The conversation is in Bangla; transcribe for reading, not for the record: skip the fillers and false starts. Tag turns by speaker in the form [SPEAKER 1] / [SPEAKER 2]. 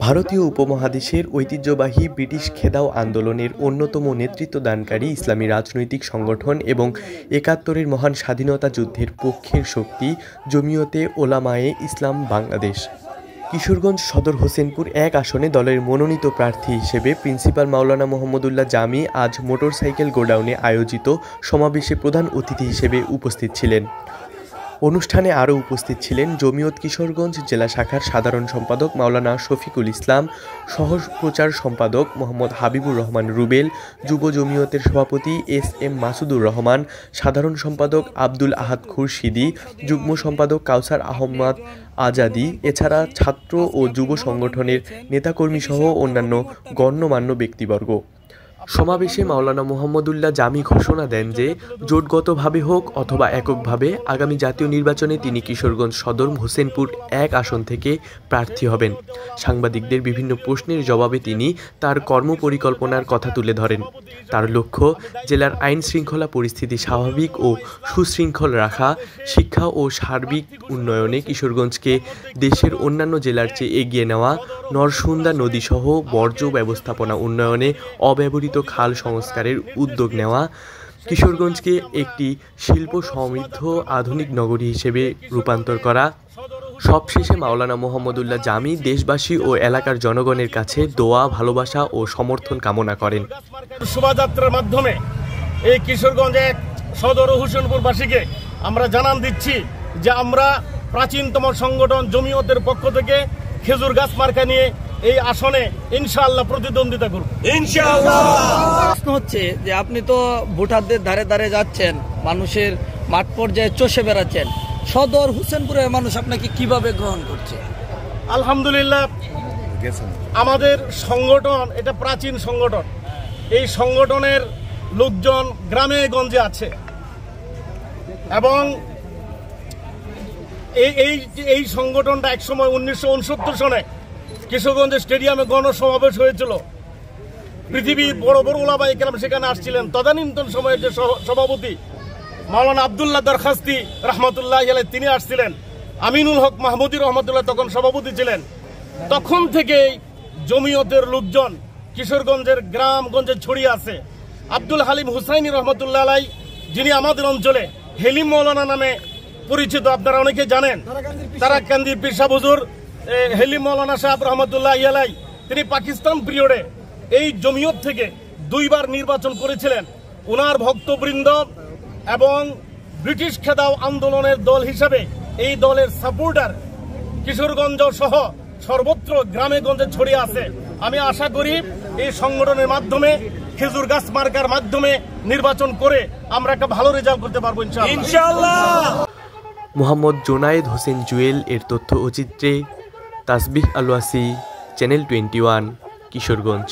[SPEAKER 1] ভারতীয় উপমহাদেশের ঐতিহ্যবাহী ব্রিটিশ খেদাও আন্দোলনের অন্যতম নেতৃত্বদানকারী ইসলামী রাজনৈতিক সংগঠন এবং ৭১-এর মহান স্বাধীনতা যুদ্ধের পক্ষের শক্তি জমিয়তে ওলামায়ে ইসলাম বাংলাদেশ। কিশোরগঞ্জ সদর হোসেনপুর ১ আসনে দলের মনোনীত প্রার্থী হিসেবে প্রিন্সিপাল মাওলানা মোহাম্মদুল্লাহ জামি আজ মোটরসাইকেল গোডাউনে আয়োজিত সমাবেশে প্রধান অতিথি হিসেবে উপস্থিত ছিলেন। অনুষ্ঠানে আরও উপস্থিত ছিলেন জমিয়ত কিশোরগঞ্জ জেলা শাখার সাধারণ সম্পাদক মাওলানা শফিকুল ইসলাম, সহ প্রচার সম্পাদক মোহাম্মদ হাবিবুর রহমান রুবেল, যুব জমিয়তের সভাপতি এস.এম. মাসুদুর রহমান, সাধারণ সম্পাদক আব্দুল আহাদ খুরশিদি, যুগ্ম সম্পাদক কাউসার আহমদ আজাদি, এছাড়া ছাত্র ও যুব সংগঠনের নেতাকর্মীসহ অন্যান্য গণ্যমান্য ব্যক্তিবর্গ। সমাবেশে মাওলানা মোহাম্মদুল্লাহ জামি ঘোষণা দেন যে জোটগতভাবে হোক অথবা এককভাবে আগামী জাতীয় নির্বাচনে তিনি কিশোরগঞ্জ সদর হোসেনপুর ১ আসন থেকে প্রার্থী হবেন। সাংবাদিকদের বিভিন্ন প্রশ্নের জবাবে তিনি তার কর্মপরিকল্পনার কথা তুলে ধরেন। তার লক্ষ্য জেলার আইন শৃঙ্খলা পরিস্থিতি স্বাভাবিক ও সুশৃঙ্খল রাখা, শিক্ষা ও সার্বিক উন্নয়নে কিশোরগঞ্জকে দেশের অন্যান্য জেলার চেয়ে এগিয়ে নেওয়া, নরসুন্দা নদীসহ বর্জ্য ব্যবস্থাপনা উন্নয়নে অব্যবহৃত খাল সংস্কারের উদ্যোগ নেওয়া, কিশোরগঞ্জকে একটি শিল্প সমৃদ্ধ আধুনিক নগরী হিসেবে রূপান্তর করা। সবশেষে মাওলানা মোহাম্মদুল্লাহ জামি দেশবাসী ও এলাকার জনগণের কাছে দোয়া, ভালোবাসা ও সমর্থন কামনা করেন।
[SPEAKER 2] শোভাযাত্রার মাধ্যমে এই কিশোরগঞ্জ ১ সদর হোসেনপুরবাসীকে আমরা জানান দিচ্ছি যে আমরা প্রাচীনতম সংগঠন জমিয়তের পক্ষ থেকে খেজুর গাছ মার্কা নিয়ে এই আসনে ইনশাআল্লাহ প্রতিদ্বন্দ্বিতা করব।
[SPEAKER 3] ইনশাআল্লাহ। প্রশ্ন হচ্ছে যে আপনি তো ভোটারদের ধারে ধারে যাচ্ছেন, মানুষের মাঠ পর্যায়ে চষে বেড়াচ্ছেন, সদর হোসেনপুরের মানুষ আপনাকে কিভাবে গ্রহণ করছে?
[SPEAKER 2] আলহামদুলিল্লাহ, আমাদের সংগঠন এটা প্রাচীন সংগঠন। এই সংগঠনের লোকজন গ্রামে গঞ্জে আছে এবং এই সংগঠনটা একসময় ১৯৬৯ সনে কিশোরগঞ্জ স্টেডিয়ামে গণসমাবেশ হয়েছিল। পৃথিবীর বড় বড় ওলামায়ে কেরাম সেখানে আসছিলেন। তদানীন্তন সময়ের যে সভাপতি মাওলানা আব্দুল্লাহ দরখাস্তি রহমতুল্লাহ আলাইহি তিনি আসছিলেন। আমিনুল হক মাহমুদী রহমতুল্লাহ তখন সভাপতি ছিলেন। তখন থেকেই জমিয়তের লোকজন কিশোরগঞ্জের গ্রামগঞ্জে ছড়িয়ে আছে। আব্দুল হালিম হুসাইনি রহমতুল্লাহ আলাইহি যিনি আমাদের অঞ্চলে হেলিম মৌলানা নামে পরিচিত, আপনারা অনেকে জানেন। তারাকান্দির পীর সাহেব হুজুর হেলিম মৌলানা সাহেব রহমতুল্লাহ আলাইহি তিনি পাকিস্তান পিরিয়ডে এই জমিয়ত থেকে ২ বার নির্বাচন করেছিলেন। ওনার ভক্তবৃন্দ এবং ব্রিটিশ খেদাও আন্দোলনের দল হিসাবে এই দলের সাপোর্টার কিশোরগঞ্জ সহ সর্বত্র গ্রামে গঞ্জে ছড়িয়ে আছে। আমি আশা করি এই সংগঠনের মাধ্যমে খেজুর গাছ মার্কার মাধ্যমে নির্বাচন করে আমরা একটা ভালো রেজাল্ট করতে পারবো ইনশাআল্লাহ।
[SPEAKER 1] মোহাম্মদ জোনায়েদ হোসেন জুয়েল এর তথ্য ও চিত্রে তাসবিহ আল ওয়াসি, চ্যানেল 21, কিশোরগঞ্জ।